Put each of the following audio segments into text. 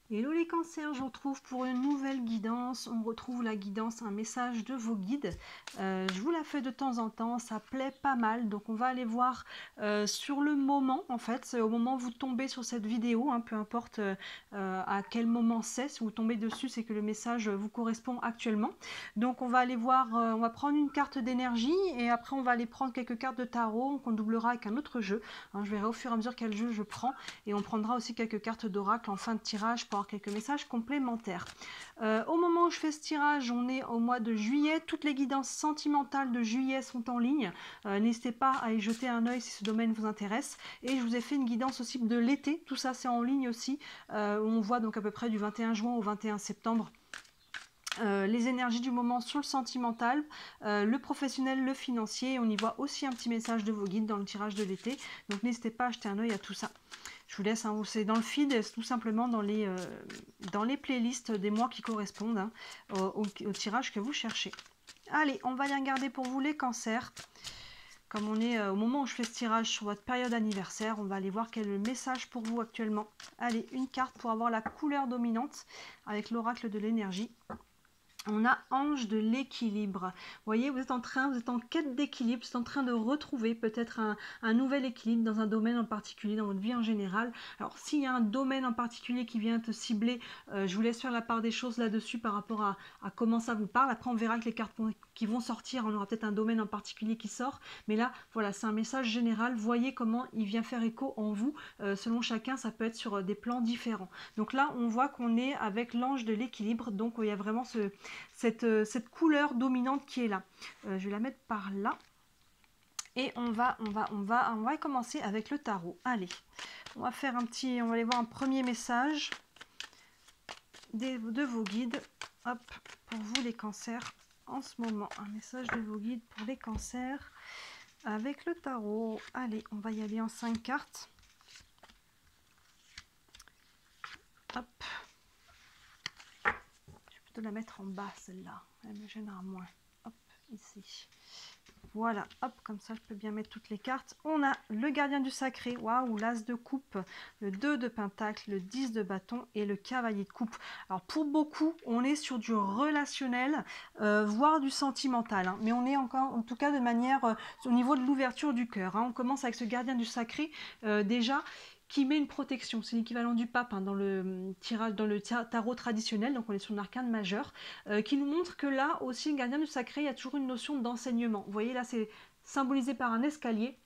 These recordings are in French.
Hello les cancers, je vous retrouve pour une nouvelle guidance. On retrouve la guidance, un message de vos guides. Je vous la fais de temps en temps, ça plaît pas mal. Donc on va aller voir sur le moment, en fait, c'est au moment où vous tombez sur cette vidéo, hein, peu importe à quel moment c'est. Si vous tombez dessus, c'est que le message vous correspond actuellement. Donc on va aller voir, on va prendre une carte d'énergie et après on va aller prendre quelques cartes de tarot qu'on doublera avec un autre jeu. Hein, je verrai au fur et à mesure quel jeu je prends et on prendra aussi quelques cartes d'oracle en fin de tirage pour avoir quelques messages complémentaires. Au moment où je fais ce tirage, on est au mois de juillet. Toutes les guidances sentimentales de juillet sont en ligne. N'hésitez pas à y jeter un œil si ce domaine vous intéresse. Et je vous ai fait une guidance aussi de l'été. Tout ça, c'est en ligne aussi. Où on voit donc à peu près du 21 juin au 21 septembre. Les énergies du moment sur le sentimental, le professionnel, le financier. On y voit aussi un petit message de vos guides dans le tirage de l'été. Donc n'hésitez pas à jeter un œil à tout ça. Je vous laisse, hein, c'est dans le feed, tout simplement dans les playlists des mois qui correspondent, hein, au tirage que vous cherchez. Allez, on va y regarder pour vous les cancers. Comme on est au moment où je fais ce tirage sur votre période anniversaire, on va aller voir quel est le message pour vous actuellement. Allez, une carte pour avoir la couleur dominante avec l'oracle de l'énergie. On a ange de l'équilibre. Vous voyez, vous êtes en quête d'équilibre, vous êtes en train de retrouver peut-être un nouvel équilibre dans un domaine en particulier, dans votre vie en général. Alors, s'il y a un domaine en particulier qui vient te cibler, je vous laisse faire la part des choses là-dessus par rapport à comment ça vous parle. Après, on verra que les cartes qui vont sortir, on aura peut-être un domaine en particulier qui sort. Mais là, voilà, c'est un message général. Voyez comment il vient faire écho en vous. Selon chacun, ça peut être sur des plans différents. Donc là, on voit qu'on est avec l'ange de l'équilibre. Donc, il y a vraiment cette couleur dominante qui est là. Je vais la mettre par là. Et on va commencer avec le tarot. Allez, on va faire on va aller voir un premier message de vos guides. Hop, pour vous les cancers en ce moment. Un message de vos guides pour les cancers avec le tarot. Allez, on va y aller en 5 cartes. Hop. Je vais plutôt la mettre en bas, celle-là. Elle me gênera moins. Hop, ici. Voilà, hop, comme ça je peux bien mettre toutes les cartes. On a le gardien du sacré, waouh, l'as de coupe, le 2 de pentacle, le 10 de bâton et le cavalier de coupe. Alors pour beaucoup, on est sur du relationnel, voire du sentimental, hein, mais on est encore, en tout cas de manière, au niveau de l'ouverture du cœur. Hein. On commence avec ce gardien du sacré, déjà, qui met une protection. C'est l'équivalent du pape, hein, dans le tirage, dans le tarot traditionnel, donc on est sur un arcane majeur, qui nous montre que là aussi, le gardien du sacré, il y a toujours une notion d'enseignement. Vous voyez, là, c'est symbolisé par un escalier,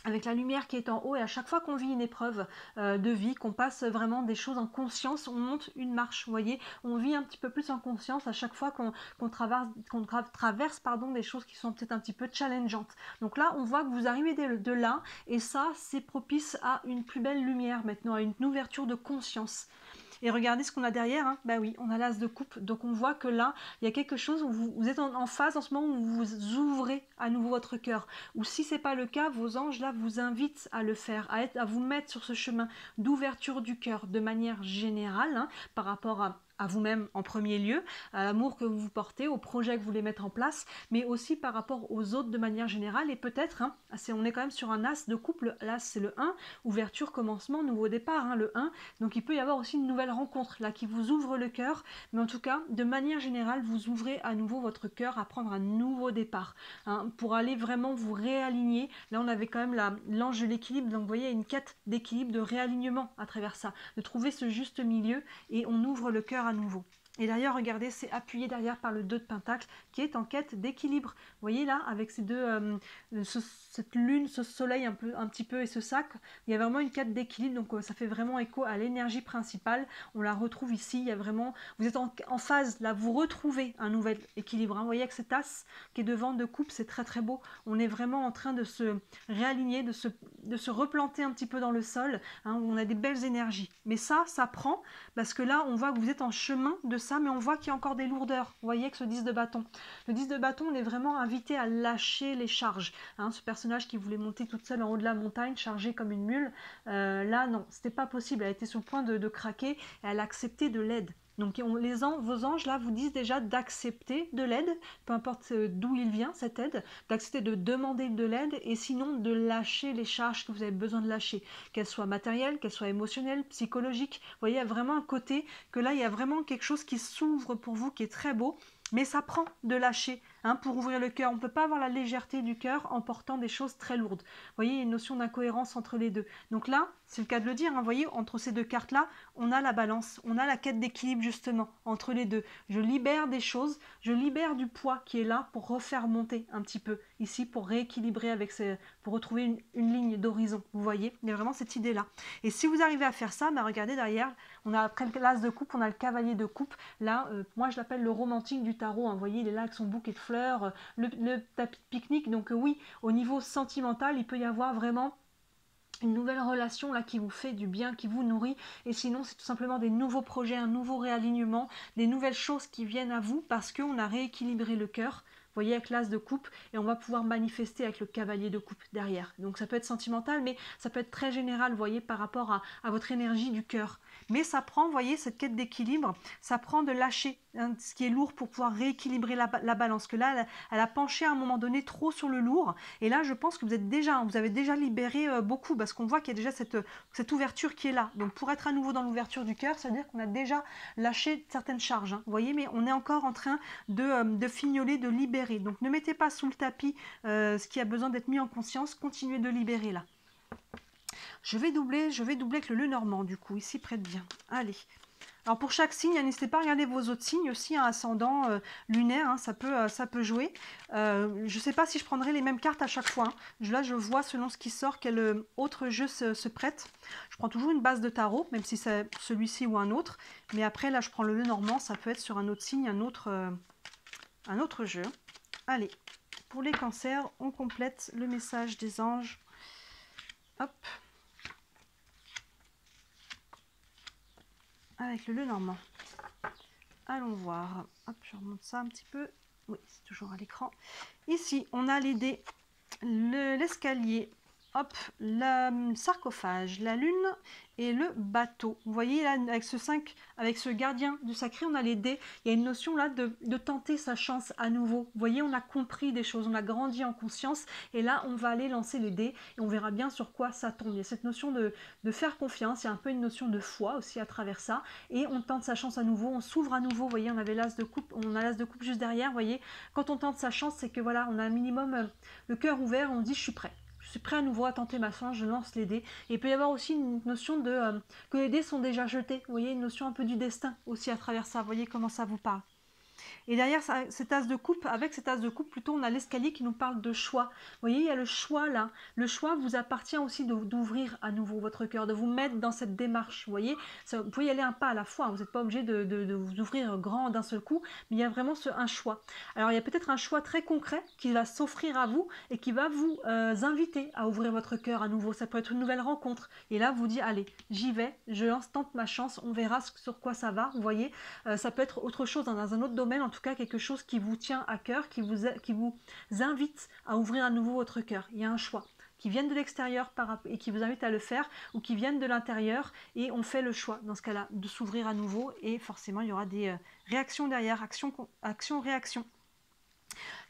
avec la lumière qui est en haut, et à chaque fois qu'on vit une épreuve de vie, qu'on passe vraiment des choses en conscience, on monte une marche, vous voyez, on vit un petit peu plus en conscience à chaque fois qu'on traverse des choses qui sont peut-être un petit peu challengeantes. Donc là, on voit que vous arrivez de là, et ça, c'est propice à une plus belle lumière maintenant, à une ouverture de conscience. Et regardez ce qu'on a derrière, hein. Bah oui, on a l'as de coupe, donc on voit que là, il y a quelque chose où vous êtes en phase en ce moment où vous ouvrez à nouveau votre cœur. Ou si ce n'est pas le cas, vos anges là vous invitent à le faire, à vous mettre sur ce chemin d'ouverture du cœur de manière générale, hein, par rapport à vous-même en premier lieu, à l'amour que vous vous portez, au projet que vous voulez mettre en place, mais aussi par rapport aux autres de manière générale. Et peut-être, hein, on est quand même sur un as de couple, l'as c'est le 1, ouverture, commencement, nouveau départ, hein, le 1. Donc il peut y avoir aussi une nouvelle rencontre là qui vous ouvre le cœur, mais en tout cas, de manière générale, vous ouvrez à nouveau votre cœur à prendre un nouveau départ, hein, pour aller vraiment vous réaligner. Là, on avait quand même l'ange de l'équilibre, donc vous voyez, une quête d'équilibre, de réalignement à travers ça, de trouver ce juste milieu, et on ouvre le cœur à nouveau. Et d'ailleurs, regardez, c'est appuyé derrière par le 2 de pentacle qui est en quête d'équilibre. Vous voyez là, avec ces deux, cette lune, ce soleil un petit peu et ce sac, il y a vraiment une quête d'équilibre, donc ça fait vraiment écho à l'énergie principale. On la retrouve ici, il y a vraiment, vous êtes en phase, là, vous retrouvez un nouvel équilibre. Hein. Vous voyez avec cette as qui est devant de coupe, c'est très très beau. On est vraiment en train de se réaligner, de se replanter un petit peu dans le sol, hein, où on a des belles énergies. Mais ça prend, parce que là, on voit que vous êtes en chemin de ça, mais on voit qu'il y a encore des lourdeurs. Vous voyez que ce 10 de bâton. Le 10 de bâton, on est vraiment invité à lâcher les charges. Hein, ce personnage qui voulait monter toute seule en haut de la montagne, chargée comme une mule, là, non, c'était pas possible. Elle était sur le point de craquer et elle a accepté de l'aide. Donc vos anges là vous disent déjà d'accepter de l'aide, peu importe d'où il vient cette aide, d'accepter de demander de l'aide et sinon de lâcher les charges que vous avez besoin de lâcher, qu'elles soient matérielles, qu'elles soient émotionnelles, psychologiques. Vous voyez, il y a vraiment un côté que là il y a vraiment quelque chose qui s'ouvre pour vous qui est très beau. Mais ça prend de lâcher pour ouvrir le cœur. On ne peut pas avoir la légèreté du cœur en portant des choses très lourdes. Vous voyez, il y a une notion d'incohérence entre les deux. Donc là, c'est le cas de le dire, vous voyez, entre ces deux cartes-là, on a la balance, on a la quête d'équilibre justement entre les deux. Je libère des choses, je libère du poids qui est là pour refaire monter un petit peu ici, pour rééquilibrer pour retrouver une ligne d'horizon. Vous voyez, il y a vraiment cette idée-là. Et si vous arrivez à faire ça, regardez derrière, on a après l'as de coupe, on a le cavalier de coupe. Là, moi je l'appelle le romantique du tarot. Vous voyez, il est là avec son bouquet de fleurs, le tapis de pique-nique. Donc oui, au niveau sentimental, il peut y avoir vraiment une nouvelle relation là qui vous fait du bien, qui vous nourrit, et sinon c'est tout simplement des nouveaux projets, un nouveau réalignement, des nouvelles choses qui viennent à vous parce qu'on a rééquilibré le cœur. Vous voyez, avec l'as de coupe, et on va pouvoir manifester avec le cavalier de coupe derrière. Donc ça peut être sentimental, mais ça peut être très général, vous voyez, par rapport à votre énergie du cœur. Mais ça prend, vous voyez, cette quête d'équilibre, ça prend de lâcher ce qui est lourd pour pouvoir rééquilibrer la balance. Que là, elle a penché à un moment donné trop sur le lourd. Et là, je pense que vous avez déjà libéré beaucoup, parce qu'on voit qu'il y a déjà cette ouverture qui est là. Donc pour être à nouveau dans l'ouverture du cœur, ça veut dire qu'on a déjà lâché certaines charges. Vous voyez, mais on est encore en train de fignoler, de libérer. Donc ne mettez pas sous le tapis ce qui a besoin d'être mis en conscience, continuez de libérer là. Je vais doubler avec le Lenormand du coup, ici près de bien. Allez. Alors pour chaque signe, n'hésitez pas à regarder vos autres signes aussi, ascendant, lunaire, ça peut jouer. Je ne sais pas si je prendrai les mêmes cartes à chaque fois. Là, je vois selon ce qui sort quel autre jeu se prête. Je prends toujours une base de tarot, même si c'est celui-ci ou un autre. Mais après, là, je prends le Lenormand, ça peut être sur un autre signe, un autre jeu. Allez, pour les cancers, on complète le message des anges. Hop. Avec le Lenormand. Allons voir. Hop, je remonte ça un petit peu. Oui, c'est toujours à l'écran. Ici, on a les dés, l'escalier, hop, le sarcophage, la lune et le bateau. Vous voyez là, avec ce 5, avec ce gardien du sacré, on a les dés. Il y a une notion là de tenter sa chance à nouveau. Vous voyez, on a compris des choses, on a grandi en conscience. Et là, on va aller lancer les dés et on verra bien sur quoi ça tombe. Il y a cette notion de faire confiance, il y a un peu une notion de foi aussi à travers ça. Et on tente sa chance à nouveau, on s'ouvre à nouveau. Vous voyez, on avait l'as de coupe, on a l'as de coupe juste derrière. Vous voyez, quand on tente sa chance, c'est que voilà, on a un minimum le cœur ouvert, on dit je suis prêt. Je suis prêt à nouveau à tenter ma chance, je lance les dés. Et il peut y avoir aussi une notion que les dés sont déjà jetés. Vous voyez, une notion un peu du destin aussi à travers ça. Vous voyez comment ça vous parle. Et derrière cet as de coupe, avec cet as de coupe, plutôt on a l'escalier qui nous parle de choix. Vous voyez, il y a le choix là. Le choix vous appartient aussi d'ouvrir à nouveau votre cœur, de vous mettre dans cette démarche. Vous voyez, vous pouvez y aller un pas à la fois. Vous n'êtes pas obligé de vous ouvrir grand d'un seul coup, mais il y a vraiment un choix. Alors il y a peut-être un choix très concret qui va s'offrir à vous et qui va vous inviter à ouvrir votre cœur à nouveau. Ça peut être une nouvelle rencontre. Et là, vous dites, allez, j'y vais, je lance, tente ma chance, on verra sur quoi ça va. Vous voyez, ça peut être autre chose dans un autre domaine, en tout cas quelque chose qui vous tient à cœur, qui vous invite à ouvrir à nouveau votre cœur. Il y a un choix qui viennent de l'extérieur et qui vous invite à le faire, ou qui viennent de l'intérieur et on fait le choix dans ce cas-là de s'ouvrir à nouveau, et forcément il y aura des réactions derrière, action-réaction.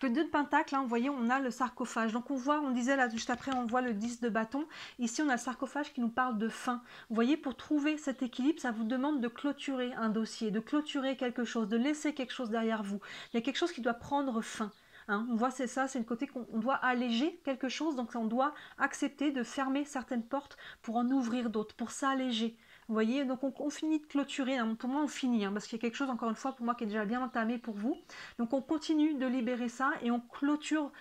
Le 2 de pentacle, hein, vous voyez, on a le sarcophage. Donc on disait là juste après, on voit le 10 de bâton. Ici, on a le sarcophage qui nous parle de fin. Vous voyez, pour trouver cet équilibre, ça vous demande de clôturer un dossier, de clôturer quelque chose, de laisser quelque chose derrière vous. Il y a quelque chose qui doit prendre fin. Hein, on voit, c'est ça, c'est le côté qu'on doit alléger quelque chose, donc on doit accepter de fermer certaines portes pour en ouvrir d'autres, pour s'alléger. Vous voyez, donc on finit de clôturer, hein. Pour moi on finit, parce qu'il y a quelque chose encore une fois pour moi qui est déjà bien entamé pour vous. Donc on continue de libérer ça et on clôture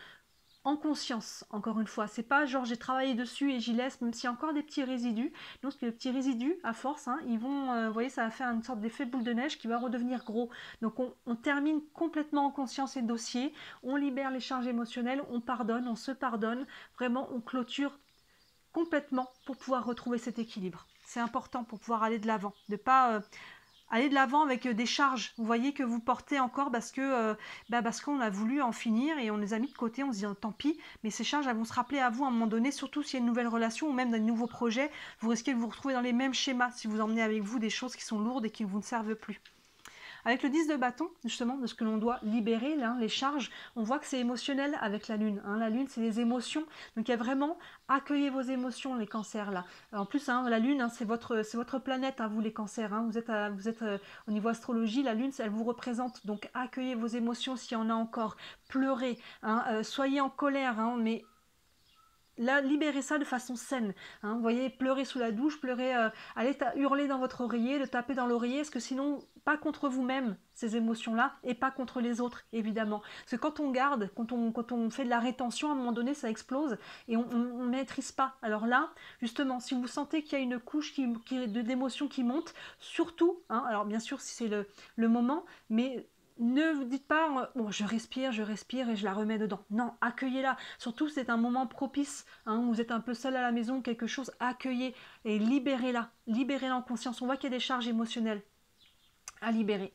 en conscience, encore une fois. C'est pas genre j'ai travaillé dessus et j'y laisse, même s'il y a encore des petits résidus. Donc les petits résidus, à force, ils vont, vous voyez, ça va faire une sorte d'effet boule de neige qui va redevenir gros. Donc on termine complètement en conscience les dossiers, on libère les charges émotionnelles, on pardonne, on se pardonne. Vraiment, on clôture complètement pour pouvoir retrouver cet équilibre. C'est important pour pouvoir aller de l'avant, de ne pas aller de l'avant avec des charges, vous voyez, que vous portez encore parce qu'on a voulu en finir et on les a mis de côté, on se dit tant pis, mais ces charges elles vont se rappeler à vous à un moment donné, surtout s'il y a une nouvelle relation ou même dans un nouveau projet, vous risquez de vous retrouver dans les mêmes schémas si vous emmenez avec vous des choses qui sont lourdes et qui ne vous servent plus. Avec le 10 de bâton, justement, de ce que l'on doit libérer, là, les charges, on voit que c'est émotionnel avec la lune. Hein. La lune, c'est les émotions. Donc il y a vraiment, accueillez vos émotions, les cancers, là. En plus, hein, la lune, hein, c'est votre planète, hein, vous les cancers. Hein. Vous êtes au niveau astrologie, la lune, elle vous représente. Donc accueillez vos émotions s'il y en a encore. Pleurez, hein, soyez en colère, hein, mais là, libérez ça de façon saine. Hein. Vous voyez, pleurer sous la douche, pleurer, allez hurler dans votre oreiller, le taper dans l'oreiller, parce que sinon, pas contre vous-même, ces émotions-là, et pas contre les autres, évidemment. Parce que quand on garde, quand on fait de la rétention, à un moment donné, ça explose, et on ne maîtrise pas. Alors là, justement, si vous sentez qu'il y a une couche d'émotions qui monte, surtout, hein, alors bien sûr, si c'est le moment, mais ne vous dites pas, bon, je respire et je la remets dedans. Non, accueillez-la. Surtout, c'est un moment propice. Hein, vous êtes un peu seul à la maison, quelque chose, accueillez et libérez-la. Libérez-la en conscience. On voit qu'il y a des charges émotionnelles à libérer.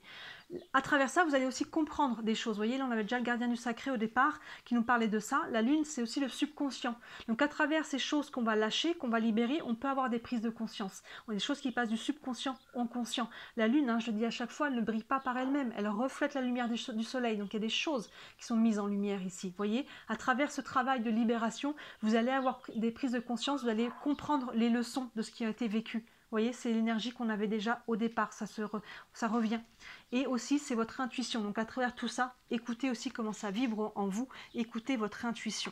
À travers ça, vous allez aussi comprendre des choses. Vous voyez, là, on avait déjà le gardien du sacré au départ qui nous parlait de ça. La lune, c'est aussi le subconscient. Donc, à travers ces choses qu'on va lâcher, qu'on va libérer, on peut avoir des prises de conscience. On a des choses qui passent du subconscient au conscient. La lune, hein, je le dis à chaque fois, elle ne brille pas par elle-même. Elle reflète la lumière du soleil. Donc, il y a des choses qui sont mises en lumière ici. Vous voyez, à travers ce travail de libération, vous allez avoir des prises de conscience, vous allez comprendre les leçons de ce qui a été vécu. Vous voyez, c'est l'énergie qu'on avait déjà au départ, ça revient. Et aussi, c'est votre intuition. Donc, à travers tout ça, écoutez aussi comment ça vibre en vous. Écoutez votre intuition.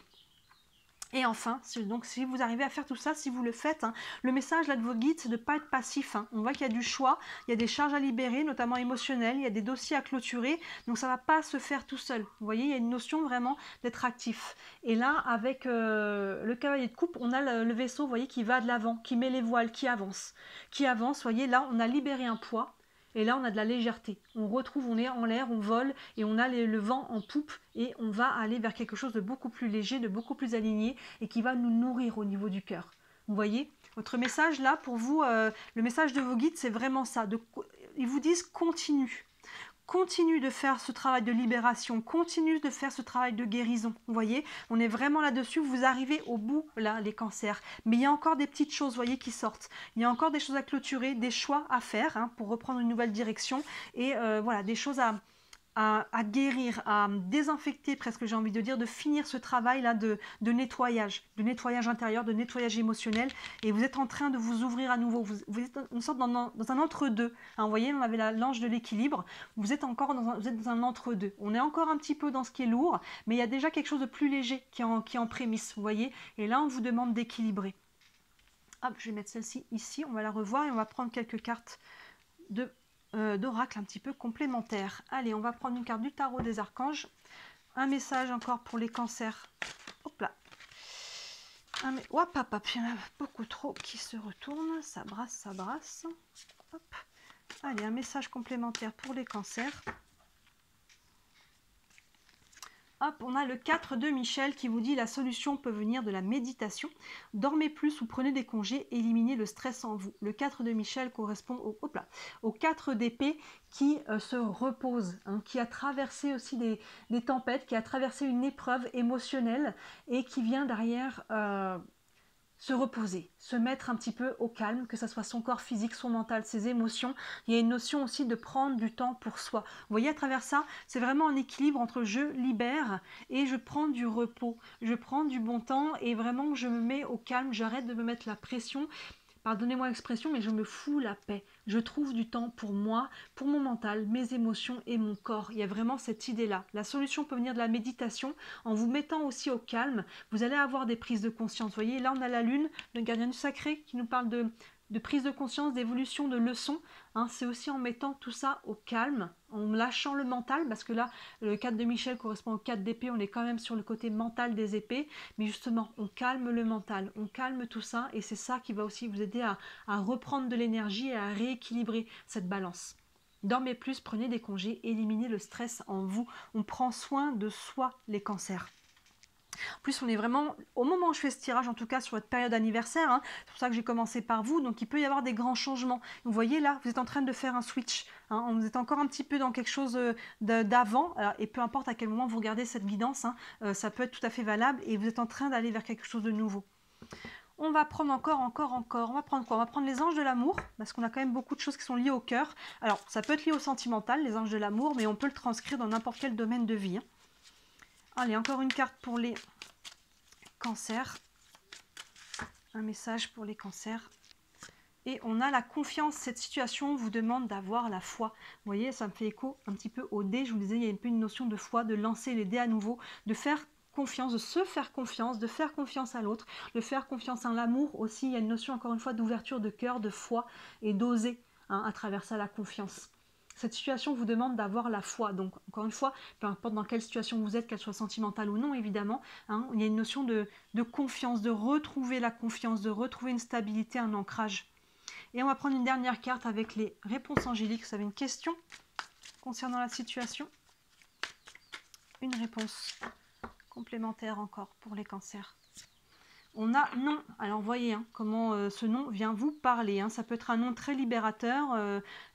Et enfin, donc, si vous arrivez à faire tout ça, si vous le faites, hein, le message là de vos guides, c'est de ne pas être passif. Hein. On voit qu'il y a du choix, il y a des charges à libérer, notamment émotionnelles, il y a des dossiers à clôturer. Donc, ça ne va pas se faire tout seul. Vous voyez, il y a une notion vraiment d'être actif. Et là, avec le cavalier de coupe, on a le vaisseau, vous voyez, qui va de l'avant, qui met les voiles, qui avance. Qui avance, vous voyez, là, on a libéré un poids. Et là, on a de la légèreté. On retrouve, on est en l'air, on vole et on a le vent en poupe et on va aller vers quelque chose de beaucoup plus léger, de beaucoup plus aligné et qui va nous nourrir au niveau du cœur. Vous voyez, votre message là, pour vous, le message de vos guides, c'est vraiment ça. Ils vous disent continue. Continue de faire ce travail de libération, continue de faire ce travail de guérison. Vous voyez, on est vraiment là-dessus, vous arrivez au bout, là, les cancers. Mais il y a encore des petites choses, vous voyez, qui sortent. Il y a encore des choses à clôturer, des choix à faire hein, pour reprendre une nouvelle direction. Et voilà, des choses à guérir, à désinfecter presque, j'ai envie de dire, de finir ce travail-là de nettoyage intérieur, de nettoyage émotionnel. Et vous êtes en train de vous ouvrir à nouveau. Vous êtes une sorte dans un entre-deux. Hein, vous voyez, on avait l'ange de l'équilibre. Vous êtes encore vous êtes dans un entre-deux. On est encore un petit peu dans ce qui est lourd, mais il y a déjà quelque chose de plus léger qui est en prémisse, vous voyez. Et là, on vous demande d'équilibrer. Hop, je vais mettre celle-ci ici. On va la revoir et on va prendre quelques cartes d'oracle un petit peu complémentaires. Allez, on va prendre une carte du tarot des archanges. Un message encore pour les cancers. Hop là. Hop, hop, hop. Il y en a beaucoup trop qui se retournent. Ça brasse, ça brasse. Hop. Allez, un message complémentaire pour les cancers. Hop, on a le 4 de Michel qui vous dit la solution peut venir de la méditation. Dormez plus ou prenez des congés, éliminez le stress en vous. Le 4 de Michel correspond au 4 d'épée qui se repose, hein, qui a traversé aussi des tempêtes, qui a traversé une épreuve émotionnelle et qui vient derrière se reposer, se mettre un petit peu au calme, que ce soit son corps physique, son mental, ses émotions. Il y a une notion aussi de prendre du temps pour soi. Vous voyez, à travers ça, c'est vraiment un équilibre entre je libère et je prends du repos. Je prends du bon temps et vraiment je me mets au calme, j'arrête de me mettre la pression. Pardonnez-moi l'expression, mais je me fous la paix. Je trouve du temps pour moi, pour mon mental, mes émotions et mon corps. Il y a vraiment cette idée-là. La solution peut venir de la méditation. En vous mettant aussi au calme, vous allez avoir des prises de conscience. Vous voyez, là on a la lune, le gardien du sacré, qui nous parle de prise de conscience, d'évolution, de leçons. Hein, c'est aussi en mettant tout ça au calme, en lâchant le mental, parce que là, le 4 de Michel correspond au 4 d'épée, on est quand même sur le côté mental des épées, mais justement, on calme le mental, on calme tout ça, et c'est ça qui va aussi vous aider à reprendre de l'énergie et à rééquilibrer cette balance. Dormez plus, prenez des congés, éliminez le stress en vous. On prend soin de soi, les cancers. En plus, on est vraiment, au moment où je fais ce tirage, en tout cas sur votre période anniversaire, hein, c'est pour ça que j'ai commencé par vous, donc il peut y avoir des grands changements. Vous voyez là, vous êtes en train de faire un switch, hein, vous êtes encore un petit peu dans quelque chose d'avant, et peu importe à quel moment vous regardez cette guidance, hein, ça peut être tout à fait valable, et vous êtes en train d'aller vers quelque chose de nouveau. On va prendre encore. On va prendre quoi? On va prendre les anges de l'amour, parce qu'on a quand même beaucoup de choses qui sont liées au cœur. Alors, ça peut être lié au sentimental, les anges de l'amour, mais on peut le transcrire dans n'importe quel domaine de vie. Allez, encore une carte pour les cancers. Un message pour les cancers. Et on a la confiance. Cette situation vous demande d'avoir la foi. Vous voyez, ça me fait écho un petit peu au dé. Je vous disais, il y a un peu une notion de foi, de lancer les dés à nouveau, de faire confiance, de se faire confiance, de faire confiance à l'autre, de faire confiance en l'amour aussi. Il y a une notion, encore une fois, d'ouverture de cœur, de foi et d'oser à travers ça la confiance. Cette situation vous demande d'avoir la foi. Donc, encore une fois, peu importe dans quelle situation vous êtes, qu'elle soit sentimentale ou non, évidemment, il y a une notion de confiance, de retrouver la confiance, de retrouver une stabilité, un ancrage. Et on va prendre une dernière carte avec les réponses angéliques. Vous avez une question concernant la situation? Une réponse complémentaire encore pour les cancers. On a non. Alors voyez comment ce non vient vous parler. Ça peut être un non très libérateur.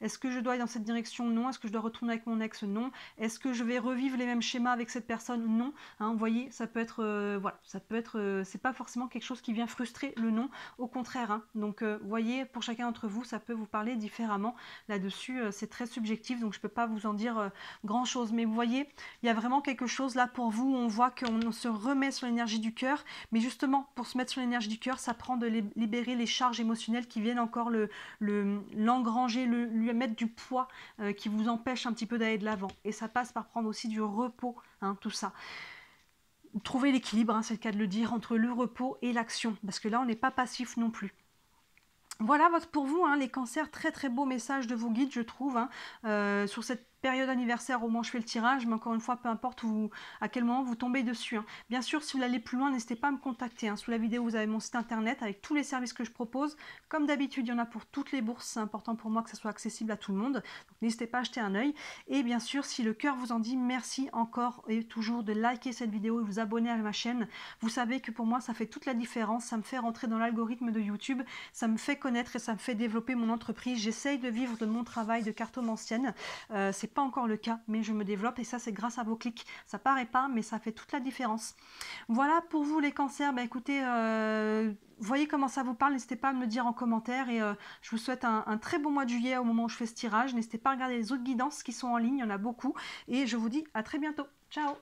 Est-ce que je dois aller dans cette direction? Non. Est-ce que je dois retourner avec mon ex? Non. Est-ce que je vais revivre les mêmes schémas avec cette personne? Non. Vous voyez, ça peut être voilà, ça peut être c'est pas forcément quelque chose qui vient frustrer le non. Au contraire. Donc voyez, pour chacun d'entre vous, ça peut vous parler différemment. Là-dessus, c'est très subjectif, donc je peux pas vous en dire grand chose. Mais vous voyez, il y a vraiment quelque chose là pour vous. On voit qu'on se remet sur l'énergie du cœur, mais justement pour se mettre sur l'énergie du cœur, ça prend de libérer les charges émotionnelles qui viennent encore l'engranger, lui mettre du poids qui vous empêche un petit peu d'aller de l'avant. Et ça passe par prendre aussi du repos, tout ça. Trouver l'équilibre, c'est le cas de le dire, entre le repos et l'action, parce que là on n'est pas passif non plus. Voilà pour vous, les cancers, très très beau message de vos guides, je trouve, sur cette période anniversaire au moment où je fais le tirage, mais encore une fois, peu importe à quel moment vous tombez dessus. Bien sûr, si vous voulez aller plus loin, n'hésitez pas à me contacter. Sous la vidéo, vous avez mon site internet avec tous les services que je propose. Comme d'habitude, il y en a pour toutes les bourses. C'est important pour moi que ça soit accessible à tout le monde. N'hésitez pas à jeter un œil. Et bien sûr, si le cœur vous en dit, merci encore et toujours de liker cette vidéo et vous abonner à ma chaîne. Vous savez que pour moi, ça fait toute la différence. Ça me fait rentrer dans l'algorithme de YouTube. Ça me fait connaître et ça me fait développer mon entreprise. J'essaye de vivre de mon travail de cartomancienne. C'est pas encore le cas, mais je me développe et ça c'est grâce à vos clics. Ça paraît pas, mais ça fait toute la différence. Voilà pour vous les cancers. Écoutez, voyez comment ça vous parle, n'hésitez pas à me le dire en commentaire et je vous souhaite un très bon mois de juillet au moment où je fais ce tirage. N'hésitez pas à regarder les autres guidances qui sont en ligne, il y en a beaucoup et je vous dis à très bientôt. Ciao!